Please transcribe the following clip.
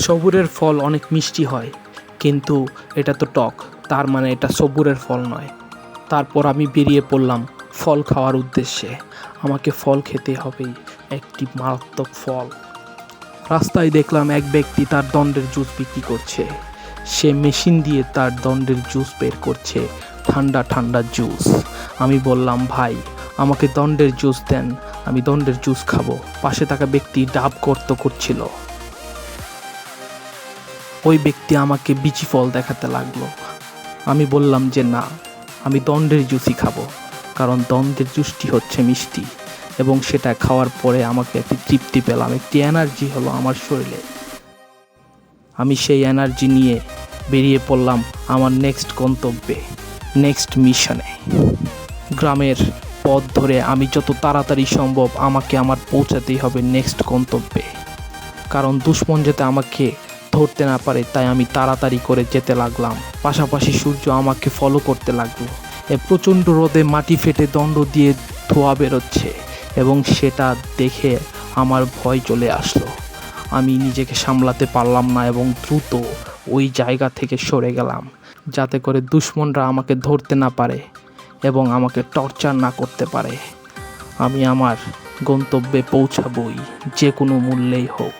সবুরের ফল অনেক মিষ্টি হয়, কিন্তু এটা তো টক, তার মানে এটা সবুরের ফল নয়। তারপর আমি বেরিয়ে পড়লাম ফল খাওয়ার উদ্দেশ্যে। আমাকে ফল খেতে হবেই, একটি মারাত্মক ফল। রাস্তায় দেখলাম এক ব্যক্তি তার দণ্ডের জুস বিক্রি করছে। সে মেশিন দিয়ে তার দণ্ডের জুস বের করছে, ঠান্ডা ঠান্ডা জুস। আমি বললাম, ভাই আমাকে দণ্ডের জুস দেন, আমি দণ্ডের জুস খাবো। পাশে থাকা ব্যক্তি ডাব করছিল। ওই ব্যক্তি আমাকে বিচি ফল দেখাতে লাগলো। আমি বললাম যে না, আমি দণ্ডের জুসই খাবো, কারণ দণ্ডের জুসটি হচ্ছে মিষ্টি এবং সেটা খাওয়ার পরে আমাকে একটি তৃপ্তি পেলাম, একটি এনার্জি হলো আমার শরীরে। আমি সেই এনার্জি নিয়ে বেরিয়ে পড়লাম আমার নেক্সট গন্তব্যে, নেক্সট মিশনে। গ্রামের পথ ধরে আমি যত তাড়াতাড়ি সম্ভব আমাকে পৌঁছাতেই হবে নেক্সট গন্তব্যে, কারণ দুশ্মন যাতে আমাকে ধরতে না পারে, তাই আমি তাড়াতাড়ি করে যেতে লাগলাম। পাশাপাশি সূর্য আমাকে ফলো করতে লাগলো। প্রচণ্ড রোদে মাটি ফেটে দণ্ড দিয়ে ধোঁয়া বেরোচ্ছে এবং সেটা দেখে আমার ভয় চলে আসলো। আমি নিজেকে সামলাতে পারলাম না এবং দ্রুত ওই জায়গা থেকে সরে গেলাম, যাতে করে দুশ্মনরা আমাকে ধরতে না পারে এবং আমাকে টর্চার না করতে পারে। আমি আমার গন্তব্যে পৌঁছাবই, যে কোনো মূল্যেই হোক।